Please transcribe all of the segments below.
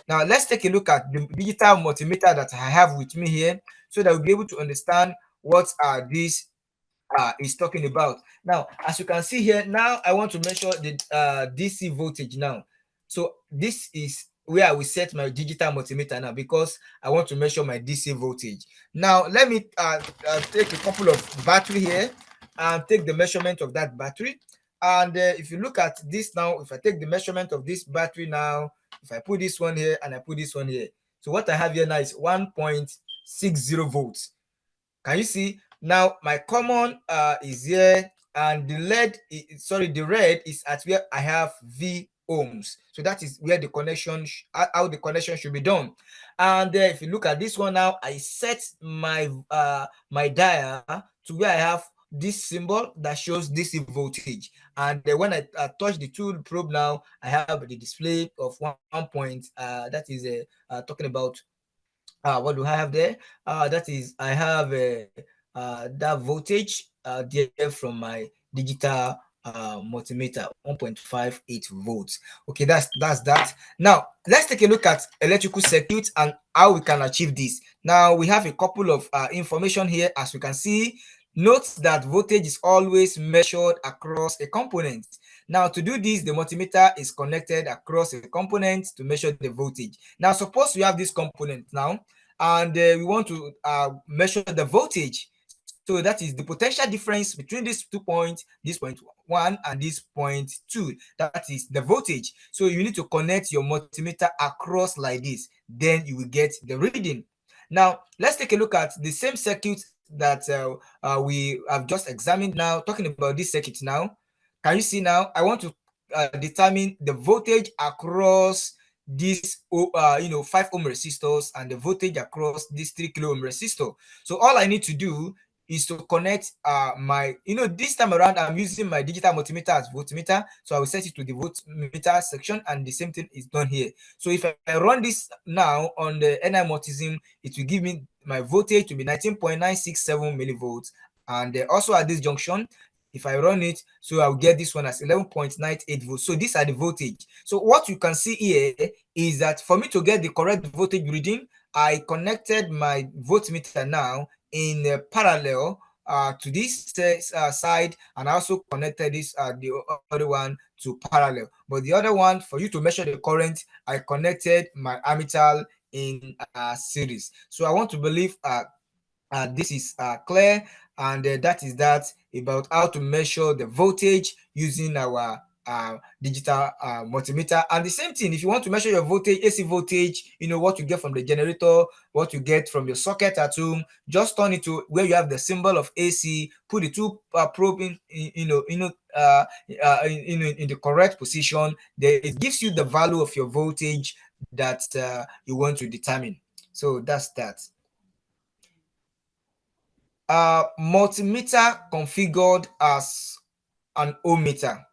Now let's take a look at the digital multimeter that I have with me here, so that we'll be able to understand what this is talking about. Now, as you can see here, now I want to measure the DC voltage now. So this is where I will set my digital multimeter now, because I want to measure my DC voltage. Now, let me take a couple of battery here and take the measurement of that battery. And if you look at this now, if I take the measurement of this battery now, if I put this one here and I put this one here, so what I have here now is 1.60 volts. Can you see? Now my common is here, and the the red is at where I have V ohms. So that is where the connection, how the connection should be done. And if you look at this one now, I set my my dial to where I have this symbol that shows DC voltage. And when I touch the tool probe now, I have the display of 1 point. That is talking about what do I have there? That is, I have that voltage there from my digital multimeter, 1.58 volts. Okay, that's that. Now let's take a look at electrical circuits and how we can achieve this. Now we have a couple of information here. As you can see, note that voltage is always measured across a component. Now, to do this, the multimeter is connected across a component to measure the voltage. Now, suppose we have this component now, and we want to measure the voltage. So that is the potential difference between these 2 points, this point 1 and this point 2. That is the voltage. So you need to connect your multimeter across like this. Then you will get the reading. Now, let's take a look at the same circuit that we have just examined now, talking about this circuit now. Can you see now? I want to determine the voltage across this 5 ohm resistors and the voltage across this 3 kilo ohm resistor. So all I need to do is to connect my, this time around I'm using my digital multimeter as voltmeter, so I will set it to the voltmeter section, and the same thing is done here. So if I run this now on the NI multisym, it will give me my voltage to be 19.967 millivolts, and also at this junction, if I run it, so I'll get this one as 11.98 volts. So these are the voltage. So what you can see here is that for me to get the correct voltage reading, I connected my voltmeter now in parallel to this side, and I also connected this the other one to parallel. But the other one, for you to measure the current, I connected my ammeter in series. So I want to believe this is clear, and that is that about how to measure the voltage using our digital multimeter. And the same thing, if you want to measure your voltage, AC voltage, what you get from the generator, what you get from your socket at home, just turn it to where you have the symbol of AC, put the two probe in the correct position. Then it gives you the value of your voltage that you want to determine. So that's that. Multimeter configured as an ohmmeter.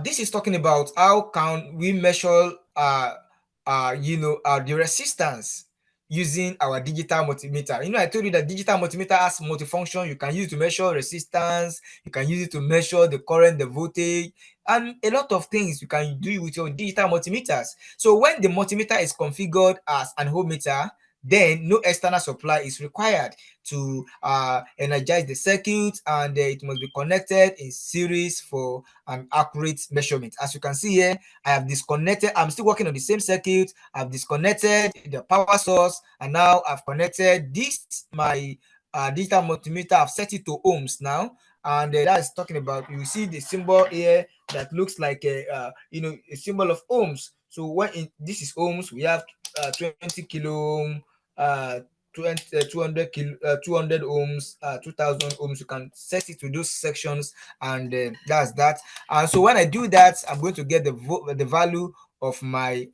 This is talking about how can we measure the resistance using our digital multimeter. I told you that digital multimeter has multifunction. You can use it to measure resistance, you can use it to measure the current, the voltage, and a lot of things you can do with your digital multimeters. So when the multimeter is configured as an ohmmeter, then no external supply is required to energize the circuit, and it must be connected in series for an accurate measurement. As you can see here, I have disconnected. I'm still working on the same circuit. I've disconnected the power source, and now I've connected this my digital multimeter. I've set it to ohms now, and that's talking about, you see the symbol here that looks like a symbol of ohms. So when this is ohms, we have 20 kilo ohm, 200 ohms, 2000 ohms. You can set it to those sections, and that's that. And so when I do that, I'm going to get the value of my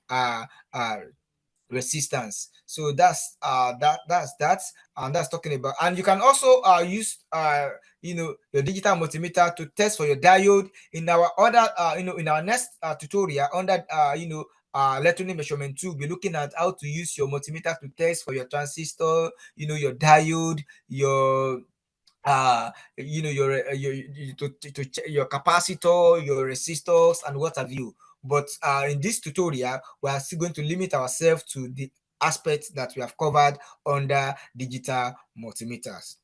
resistance. So that's that, and that's talking about. And you can also use your digital multimeter to test for your diode. In our other in our next tutorial under electronic measurement 2, we'll be looking at how to use your multimeter to test for your transistor, your diode, your your capacitor, your resistors, and what have you. but in this tutorial we are still going to limit ourselves to the aspects that we have covered under digital multimeters.